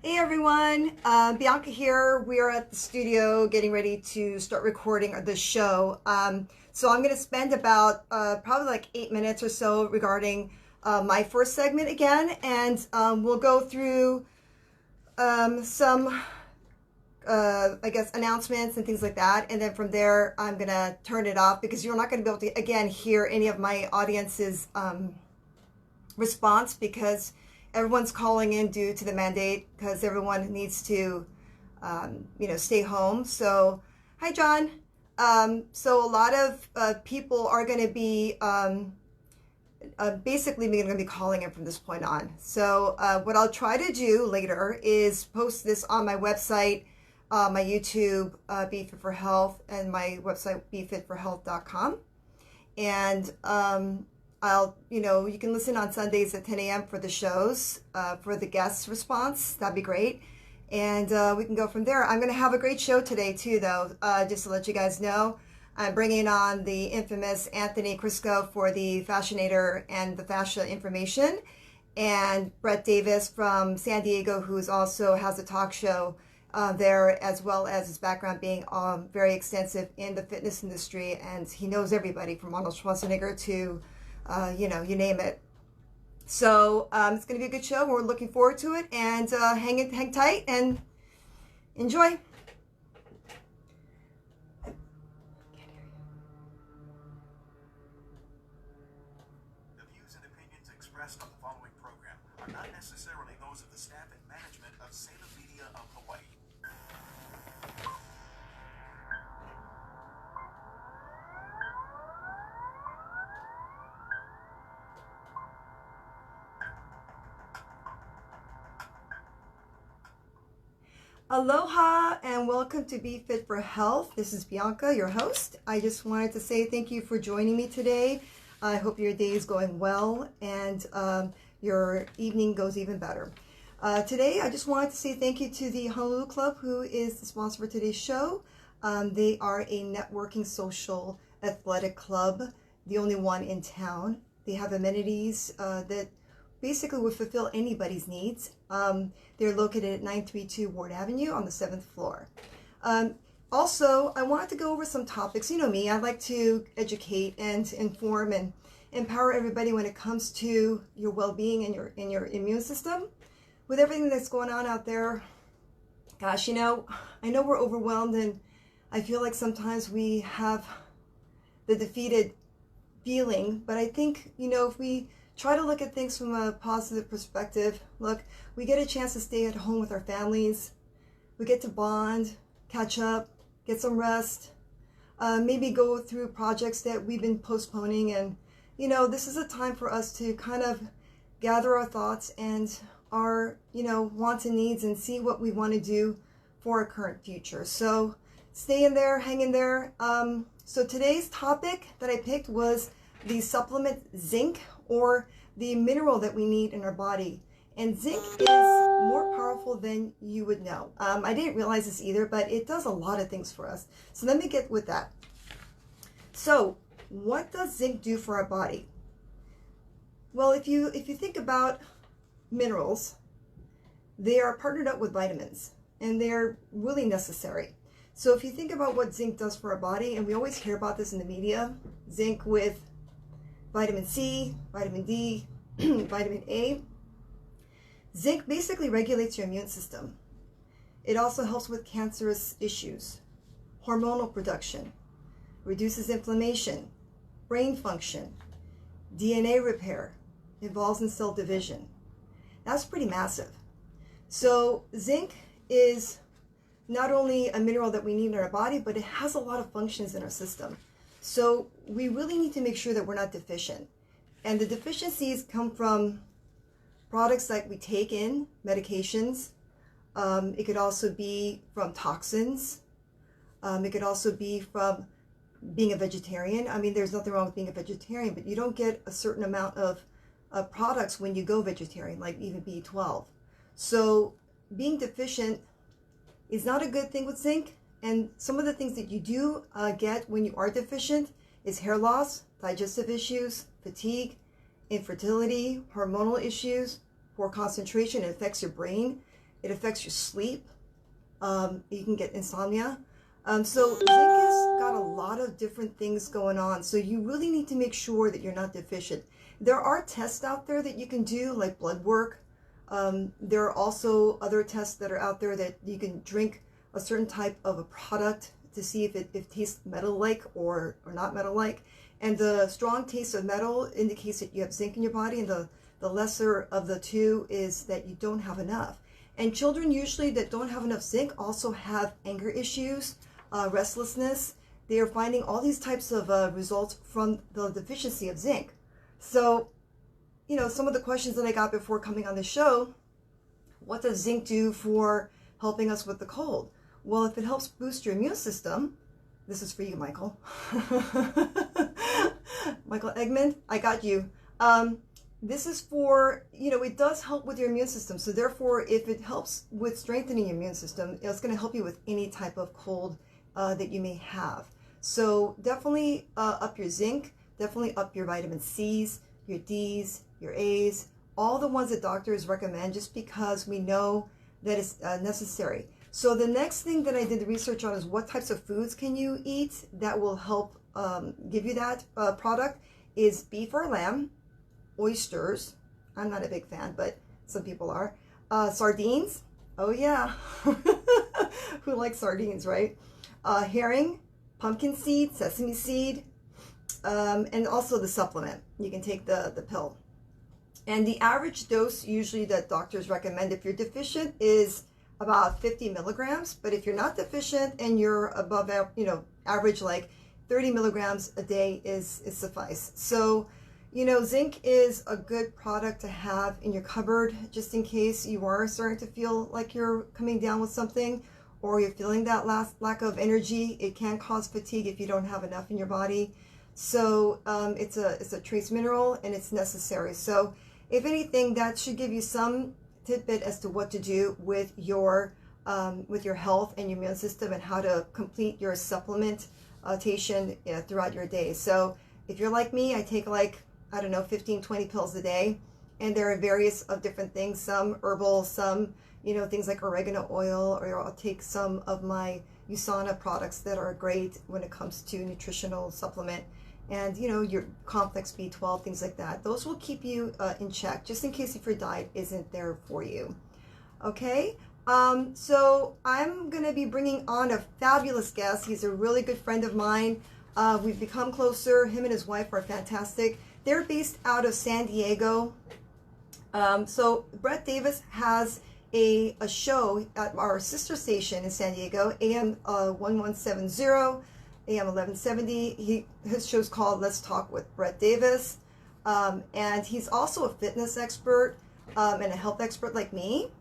Hey everyone, Bianca here. We are at the studio getting ready to start recording the show. So I'm going to spend about probably like 8 minutes or so regarding my first segment again, and we'll go through some, I guess, announcements and things like that. And then from there, I'm going to turn it off because you're not going to be able to, again, hear any of my audience's response because everyone's calling in due to the mandate because everyone needs to, stay home. So, hi, John. So a lot of people are going to be basically going to be calling in from this point on. So what I'll try to do later is post this on my website, my YouTube, Be Fit for Health, and my website, befitforhealth.com. And you can listen on Sundays at 10 a.m. for the shows, for the guest response. That'd be great. And we can go from there. I'm going to have a great show today, too, though, just to let you guys know. I'm bringing on the infamous Anthony Crisco for the Fascinator and the Fascia information. And Brett Davis from San Diego, who's also has a talk show there, as well as his background being very extensive in the fitness industry. And he knows everybody from Arnold Schwarzenegger to you name it. So it's going to be a good show. We're looking forward to it, and hang tight and enjoy. The views and opinions expressed on the following program are not necessarily those of the staff and management of Salem Media of Hawaii. Aloha and welcome to Be Fit for Health. This is Bianca, your host. I just wanted to say thank you for joining me today. I hope your day is going well and your evening goes even better. Today, I just wanted to say thank you to the Honolulu Club, who is the sponsor for today's show. They are a networking social athletic club, the only one in town. They have amenities that basically would fulfill anybody's needs. They're located at 932 Ward Avenue on the 7th floor. Also, I wanted to go over some topics. You know me, I like to educate and inform and empower everybody when it comes to your well-being and your immune system. With everything that's going on out there, gosh, I know we're overwhelmed, and I feel like sometimes we have the defeated feeling, but I think, if we try to look at things from a positive perspective. Look, we get a chance to stay at home with our families. We get to bond, catch up, get some rest, maybe go through projects that we've been postponing. And, this is a time for us to kind of gather our thoughts and our, wants and needs and see what we want to do for our current future. So stay in there, hang in there. So today's topic that I picked was the supplement zinc, or the mineral that we need in our body. And zinc is more powerful than you would know. I didn't realize this either, but it does a lot of things for us. So let me get with that. So what does zinc do for our body? Well, if you think about minerals, they are partnered up with vitamins, and they're really necessary. So if you think about what zinc does for our body, and we always hear about this in the media, zinc with vitamin C, vitamin D, vitamin A. Zinc basically regulates your immune system. It also helps with cancerous issues, hormonal production, reduces inflammation, brain function, DNA repair, involves in cell division. That's pretty massive. So zinc is not only a mineral that we need in our body, but it has a lot of functions in our system. So we really need to make sure that we're not deficient. And the deficiencies come from products that we take in, medications. It could also be from toxins. It could also be from being a vegetarian. I mean, there's nothing wrong with being a vegetarian, but you don't get a certain amount of products when you go vegetarian, like even B12. So being deficient is not a good thing with zinc. And some of the things that you do get when you are deficient is hair loss, digestive issues, fatigue, infertility, hormonal issues, poor concentration. It affects your brain. It affects your sleep. You can get insomnia. So zinc has got a lot of different things going on. So you really need to make sure that you're not deficient. There are tests out there that you can do, like blood work. There are also other tests that are out there that you can drink a certain type of a product to see if it tastes metal-like or not metal-like. And the strong taste of metal indicates that you have zinc in your body, and the lesser of the two is that you don't have enough. And children usually that don't have enough zinc also have anger issues, restlessness. They are finding all these types of results from the deficiency of zinc. So, you know, some of the questions that I got before coming on the show, what does zinc do for helping us with the cold? Well, if it helps boost your immune system, this is for you, Michael. Michael Eggman, I got you. This is for, you know, it does help with your immune system. So therefore, if it helps with strengthening your immune system, it's going to help you with any type of cold that you may have. So definitely up your zinc, definitely up your vitamin C's, your D's, your A's, all the ones that doctors recommend, just because we know that it's necessary. So the next thing that I did the research on is what types of foods can you eat that will help give you that product is beef or lamb, oysters. I'm not a big fan, but some people are. Sardines. Oh yeah. Who likes sardines, right? Herring, pumpkin seed, sesame seed, and also the supplement. You can take the pill. And the average dose usually that doctors recommend if you're deficient is about 50 milligrams. But if you're not deficient and you're above, you know, average, like 30 milligrams a day is suffice. So, you know, zinc is a good product to have in your cupboard, just in case you are starting to feel like you're coming down with something, or you're feeling that lack of energy. It can cause fatigue if you don't have enough in your body. So it's a trace mineral and it's necessary. So if anything, that should give you some tidbit as to what to do with your health and your immune system, and how to complete your supplementation throughout your day. So if you're like me, I take like, I don't know, 15, 20 pills a day, and there are various of different things, some herbal, some, you know, things like oregano oil, or I'll take some of my USANA products that are great when it comes to nutritional supplement, and, you know, your complex B12, things like that. Those will keep you in check, just in case if your diet isn't there for you. Okay, so I'm going to be bringing on a fabulous guest. He's a really good friend of mine. We've become closer. Him and his wife are fantastic. They're based out of San Diego. So Brett Davis has a show at our sister station in San Diego, AM 1170, AM 1170. His show's called Let's Talk with Brett Davis. And he's also a fitness expert and a health expert like me.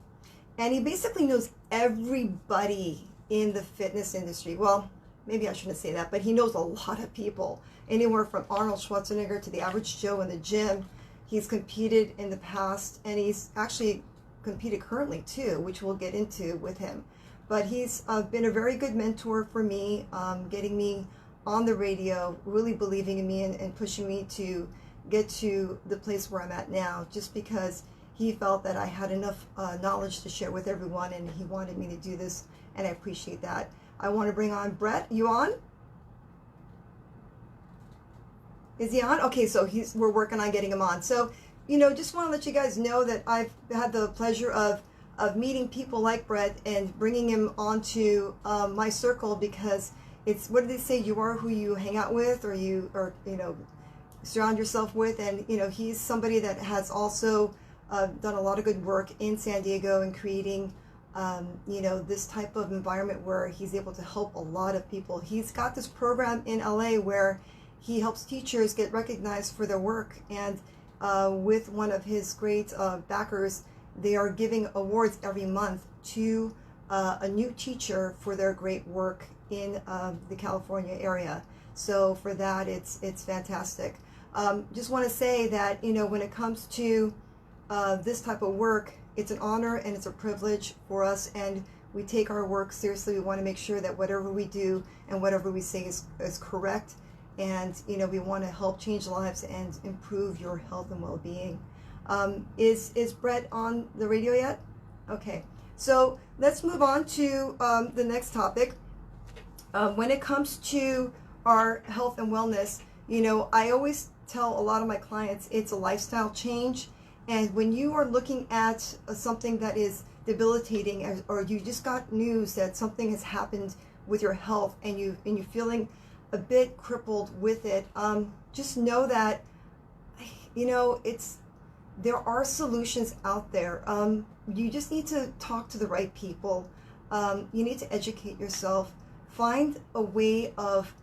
And he basically knows everybody in the fitness industry. Well, maybe I shouldn't say that, but he knows a lot of people. Anywhere from Arnold Schwarzenegger to the average Joe in the gym. He's competed in the past, and he's actually competed currently too, which we'll get into with him. But he's been a very good mentor for me, getting me on the radio, really believing in me, and pushing me to get to the place where I'm at now, just because he felt that I had enough knowledge to share with everyone, and he wanted me to do this, and I appreciate that. I want to bring on Brett. You on? Is he on? Okay, so we're working on getting him on. So, you know, just want to let you guys know that I've had the pleasure of meeting people like Brett and bringing him onto my circle, because it's, what do they say? You are who you hang out with, or you know, surround yourself with. And, you know, he's somebody that has also done a lot of good work in San Diego and creating you know, this type of environment where he's able to help a lot of people. He's got this program in LA where he helps teachers get recognized for their work, and with one of his great backers, they are giving awards every month to a new teacher for their great work in the California area. So for that, it's fantastic. Just want to say that, you know, when it comes to this type of work, it's an honor and it's a privilege for us, and we take our work seriously. We want to make sure that whatever we do and whatever we say is correct, and, you know, we want to help change lives and improve your health and well-being. Is Brett on the radio yet? Okay, So let's move on to the next topic. When it comes to our health and wellness, I always tell a lot of my clients it's a lifestyle change. And when you are looking at something that is debilitating, or you just got news that something has happened with your health, and you're feeling a bit crippled with it, just know that there are solutions out there. You just need to talk to the right people. You need to educate yourself. Find a way of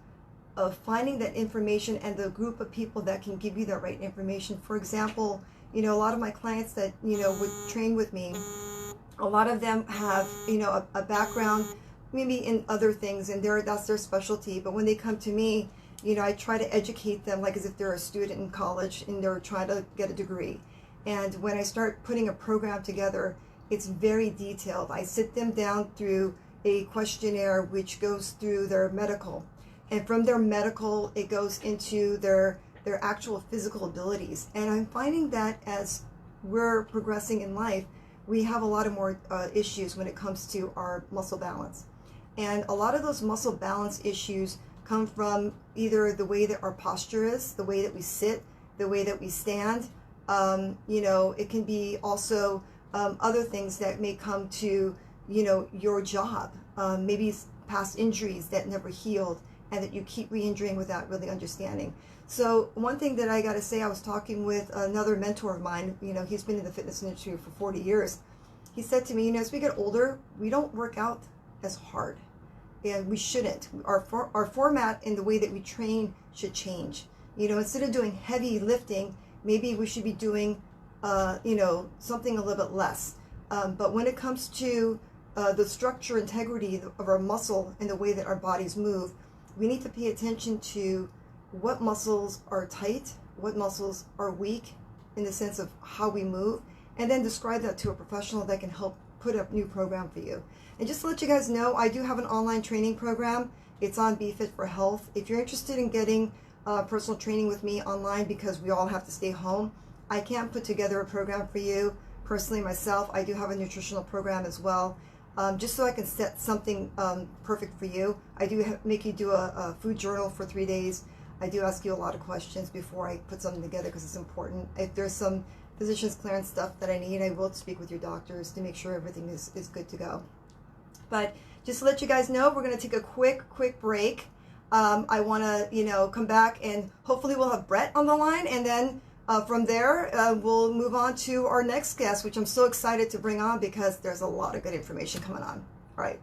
finding that information and the group of people that can give you that right information. For example, a lot of my clients that would train with me, a lot of them have a background maybe in other things, and that's their specialty. But when they come to me, I try to educate them like as if they're a student in college and they're trying to get a degree. And when I start putting a program together, it's very detailed. I sit them down through a questionnaire which goes through their medical. And from their medical, it goes into their actual physical abilities. And I'm finding that as we're progressing in life, we have a lot of more issues when it comes to our muscle balance. And a lot of those muscle balance issues come from either the way that our posture is, the way that we sit, the way that we stand. It can be also other things that may come to, your job, maybe past injuries that never healed and that you keep re-injuring without really understanding. So one thing that I got to say, I was talking with another mentor of mine, he's been in the fitness industry for 40 years. He said to me, as we get older, we don't work out as hard, and we shouldn't. Our format and the way that we train should change. Instead of doing heavy lifting, maybe we should be doing, something a little bit less. But when it comes to the structure, integrity of our muscle and the way that our bodies move, we need to pay attention to what muscles are tight, what muscles are weak in the sense of how we move, and then describe that to a professional that can help put a new program for you. And just to let you guys know, I do have an online training program. It's on Be Fit for Health. If you're interested in getting personal training with me online, because we all have to stay home, I can't put together a program for you. Personally, myself, I do have a nutritional program as well. Just so I can set something perfect for you. I do make you do a food journal for 3 days. I do ask you a lot of questions before I put something together because it's important. If there's some physician's clearance stuff that I need, I will speak with your doctors to make sure everything is good to go. But just to let you guys know, we're going to take a quick break. I want to, come back, and hopefully we'll have Brett on the line, and then from there, we'll move on to our next guest, which I'm so excited to bring on because there's a lot of good information coming on. All right.